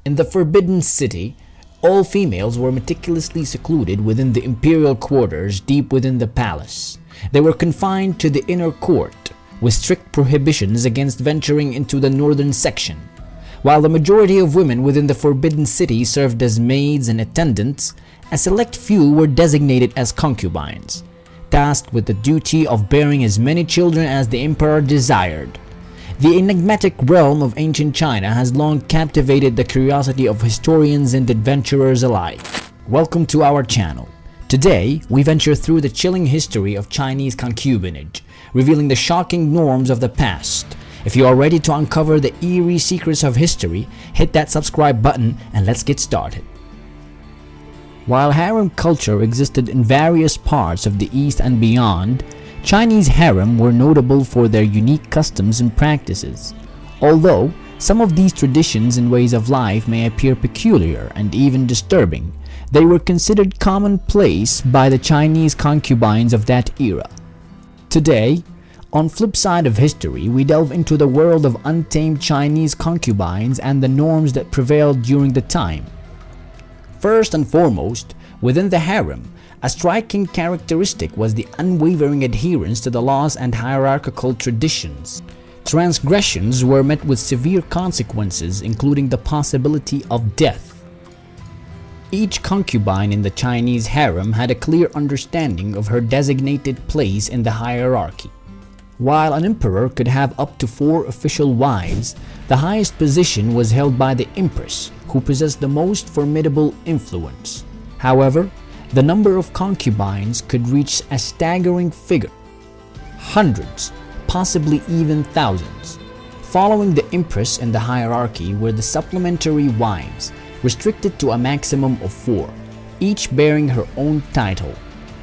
In the Forbidden City, all females were meticulously secluded within the imperial quarters deep within the palace. They were confined to the inner court, with strict prohibitions against venturing into the northern section. While the majority of women within the Forbidden City served as maids and attendants, a select few were designated as concubines, tasked with the duty of bearing as many children as the emperor desired. The enigmatic realm of ancient China has long captivated the curiosity of historians and adventurers alike. Welcome to our channel. Today, we venture through the chilling history of Chinese concubinage, revealing the shocking norms of the past. If you are ready to uncover the eerie secrets of history, hit that subscribe button and let's get started. While harem culture existed in various parts of the East and beyond, Chinese harem were notable for their unique customs and practices. Although some of these traditions and ways of life may appear peculiar and even disturbing, they were considered commonplace by the Chinese concubines of that era. Today, on flip side of history, we delve into the world of untamed Chinese concubines and the norms that prevailed during the time. First and foremost, within the harem, a striking characteristic was the unwavering adherence to the laws and hierarchical traditions. Transgressions were met with severe consequences, including the possibility of death. Each concubine in the Chinese harem had a clear understanding of her designated place in the hierarchy. While an emperor could have up to 4 official wives, the highest position was held by the Empress, who possessed the most formidable influence. However, the number of concubines could reach a staggering figure: hundreds, possibly even thousands. Following the Empress in the hierarchy were the supplementary wives, restricted to a maximum of 4, each bearing her own title: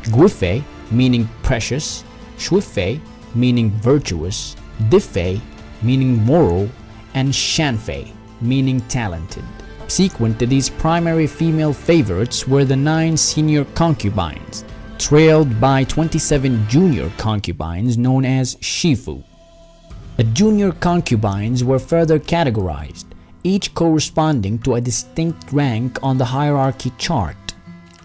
Guifei, meaning precious; Shuifei, meaning virtuous; Difei, meaning moral; and Shanfei, meaning talented. Subsequent to these primary female favorites were the 9 senior concubines, trailed by 27 junior concubines known as Shifu. The junior concubines were further categorized, each corresponding to a distinct rank on the hierarchy chart.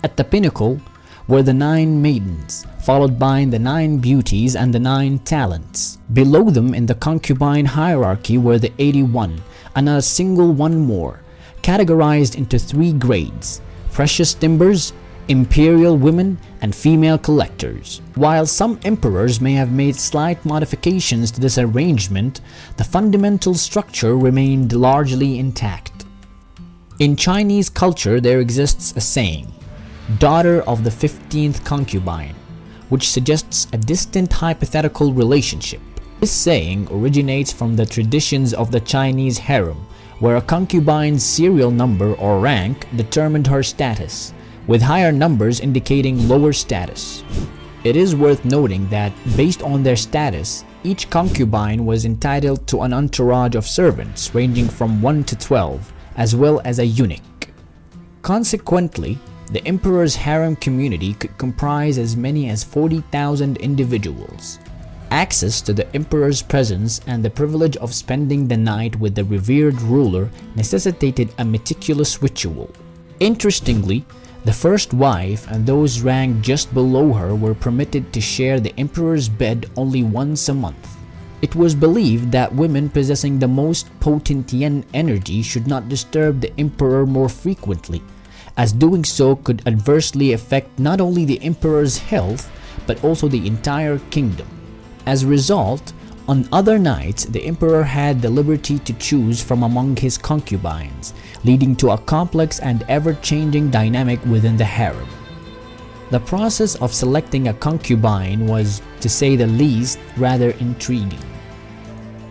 At the pinnacle were the 9 maidens, followed by the 9 beauties and the 9 talents. Below them in the concubine hierarchy were the 81, and a single one more, categorized into 3 grades: precious timbers, imperial women, and female collectors. While some emperors may have made slight modifications to this arrangement, the fundamental structure remained largely intact. In Chinese culture, there exists a saying, "daughter of the 15th concubine," which suggests a distant hypothetical relationship. This saying originates from the traditions of the Chinese harem, where a concubine's serial number or rank determined her status, with higher numbers indicating lower status. It is worth noting that, based on their status, each concubine was entitled to an entourage of servants ranging from 1 to 12, as well as a eunuch. Consequently, the emperor's harem community could comprise as many as 40,000 individuals. Access to the emperor's presence and the privilege of spending the night with the revered ruler necessitated a meticulous ritual. Interestingly, the first wife and those ranked just below her were permitted to share the emperor's bed only once a month. It was believed that women possessing the most potent yin energy should not disturb the emperor more frequently, as doing so could adversely affect not only the emperor's health but also the entire kingdom. As a result, on other nights, the emperor had the liberty to choose from among his concubines, leading to a complex and ever-changing dynamic within the harem. The process of selecting a concubine was, to say the least, rather intriguing.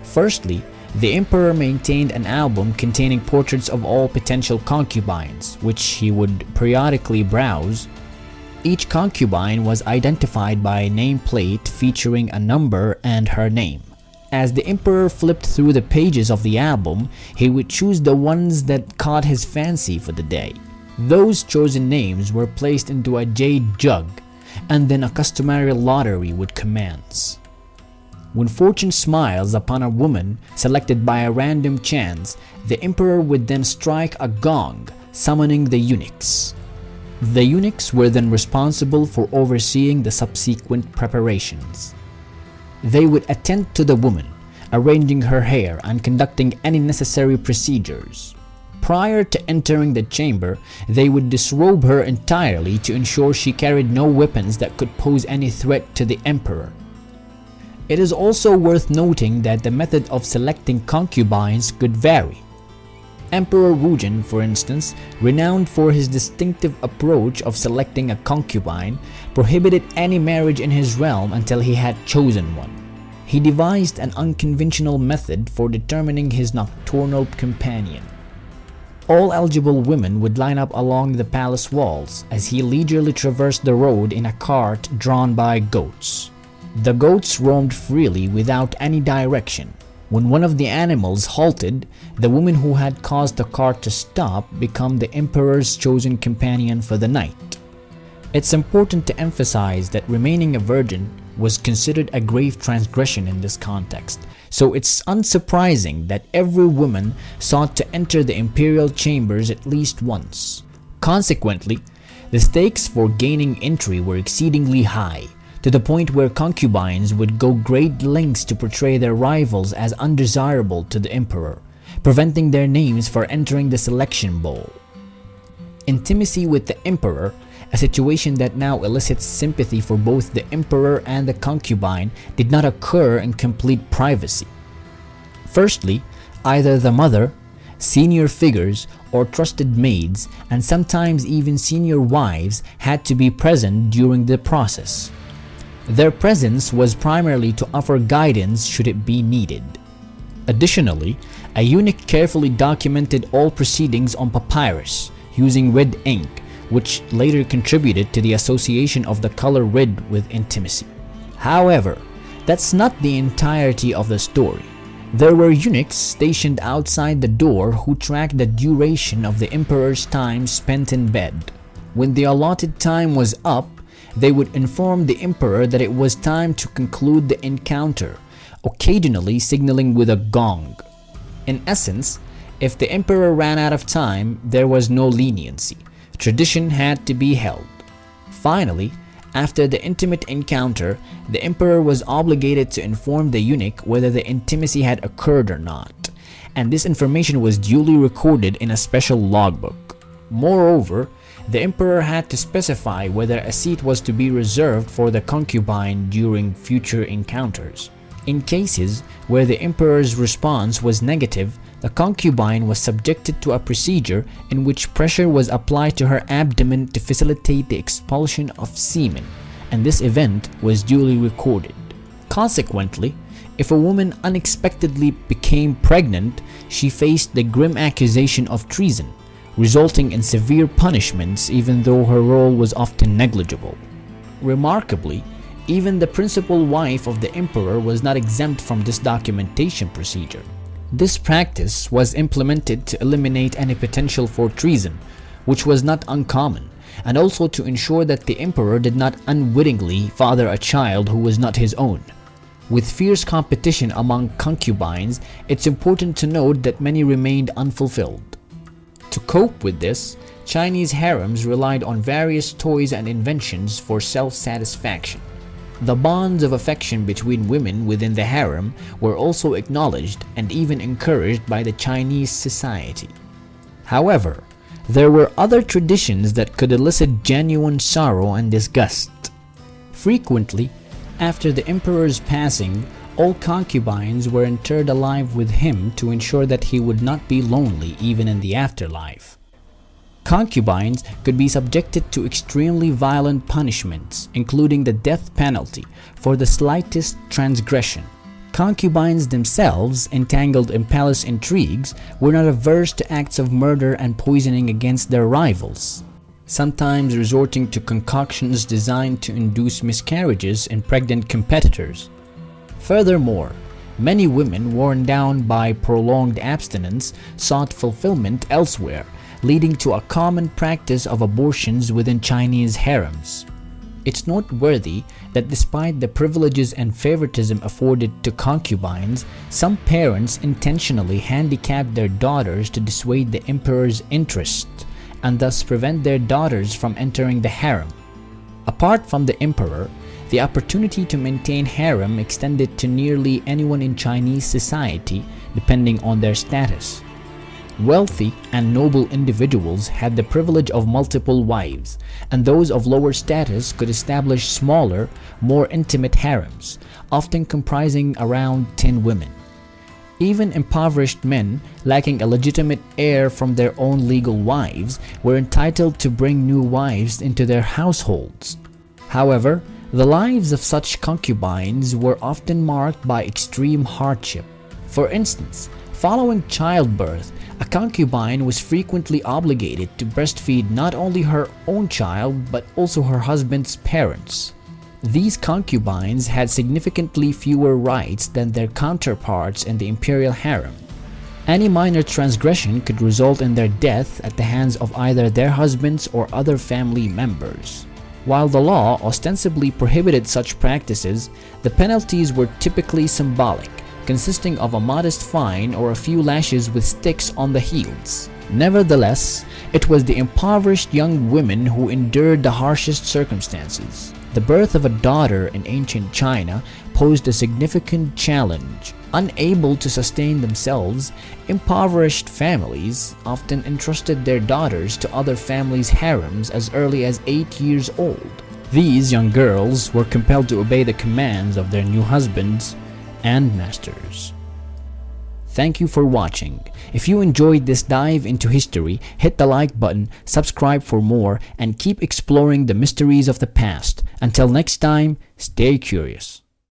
Firstly, the emperor maintained an album containing portraits of all potential concubines, which he would periodically browse. Each concubine was identified by a nameplate featuring a number and her name. As the emperor flipped through the pages of the album, he would choose the ones that caught his fancy for the day. Those chosen names were placed into a jade jug, and then a customary lottery would commence. When fortune smiles upon a woman selected by a random chance, the emperor would then strike a gong, summoning the eunuchs. The eunuchs were then responsible for overseeing the subsequent preparations. They would attend to the woman, arranging her hair and conducting any necessary procedures. Prior to entering the chamber, they would disrobe her entirely to ensure she carried no weapons that could pose any threat to the emperor. It is also worth noting that the method of selecting concubines could vary. Emperor Wujin, for instance, renowned for his distinctive approach of selecting a concubine, prohibited any marriage in his realm until he had chosen one. He devised an unconventional method for determining his nocturnal companion. All eligible women would line up along the palace walls as he leisurely traversed the road in a cart drawn by goats. The goats roamed freely without any direction. When one of the animals halted, the woman who had caused the cart to stop became the emperor's chosen companion for the night. It's important to emphasize that remaining a virgin was considered a grave transgression in this context, so it's unsurprising that every woman sought to enter the imperial chambers at least once. Consequently, the stakes for gaining entry were exceedingly high, to the point where concubines would go great lengths to portray their rivals as undesirable to the emperor, preventing their names from entering the selection bowl. Intimacy with the emperor, a situation that now elicits sympathy for both the emperor and the concubine, did not occur in complete privacy. Firstly, either the mother, senior figures, or trusted maids, and sometimes even senior wives, had to be present during the process. Their presence was primarily to offer guidance should it be needed. Additionally, a eunuch carefully documented all proceedings on papyrus using red ink, which later contributed to the association of the color red with intimacy. However, that's not the entirety of the story. There were eunuchs stationed outside the door who tracked the duration of the emperor's time spent in bed. When the allotted time was up, they would inform the emperor that it was time to conclude the encounter, occasionally signaling with a gong. In essence, if the emperor ran out of time, there was no leniency. Tradition had to be held. Finally, after the intimate encounter, the emperor was obligated to inform the eunuch whether the intimacy had occurred or not, and this information was duly recorded in a special logbook. Moreover, the emperor had to specify whether a seat was to be reserved for the concubine during future encounters. In cases where the emperor's response was negative, the concubine was subjected to a procedure in which pressure was applied to her abdomen to facilitate the expulsion of semen, and this event was duly recorded. Consequently, if a woman unexpectedly became pregnant, she faced the grim accusation of treason, resulting in severe punishments even though her role was often negligible. Remarkably, even the principal wife of the emperor was not exempt from this documentation procedure. This practice was implemented to eliminate any potential for treason, which was not uncommon, and also to ensure that the emperor did not unwittingly father a child who was not his own. With fierce competition among concubines, it's important to note that many remained unfulfilled. To cope with this, Chinese harems relied on various toys and inventions for self-satisfaction. The bonds of affection between women within the harem were also acknowledged and even encouraged by the Chinese society. However, there were other traditions that could elicit genuine sorrow and disgust. Frequently, after the emperor's passing, all concubines were interred alive with him to ensure that he would not be lonely even in the afterlife. Concubines could be subjected to extremely violent punishments, including the death penalty, for the slightest transgression. Concubines themselves, entangled in palace intrigues, were not averse to acts of murder and poisoning against their rivals, sometimes resorting to concoctions designed to induce miscarriages in pregnant competitors. Furthermore, many women worn down by prolonged abstinence sought fulfillment elsewhere, leading to a common practice of abortions within Chinese harems. It's noteworthy that despite the privileges and favoritism afforded to concubines, some parents intentionally handicapped their daughters to dissuade the emperor's interest and thus prevent their daughters from entering the harem. Apart from the emperor, the opportunity to maintain harem extended to nearly anyone in Chinese society, depending on their status. Wealthy and noble individuals had the privilege of multiple wives, and those of lower status could establish smaller, more intimate harems, often comprising around 10 women. Even impoverished men, lacking a legitimate heir from their own legal wives, were entitled to bring new wives into their households. However, the lives of such concubines were often marked by extreme hardship. For instance, following childbirth, a concubine was frequently obligated to breastfeed not only her own child but also her husband's parents. These concubines had significantly fewer rights than their counterparts in the imperial harem. Any minor transgression could result in their death at the hands of either their husbands or other family members. While the law ostensibly prohibited such practices, the penalties were typically symbolic, consisting of a modest fine or a few lashes with sticks on the heels. Nevertheless, it was the impoverished young women who endured the harshest circumstances. The birth of a daughter in ancient China posed a significant challenge. Unable to sustain themselves, impoverished families often entrusted their daughters to other families' harems as early as 8 years old. These young girls were compelled to obey the commands of their new husbands and masters. Thank you for watching. If you enjoyed this dive into history, hit the like button, subscribe for more, and keep exploring the mysteries of the past. Until next time, stay curious.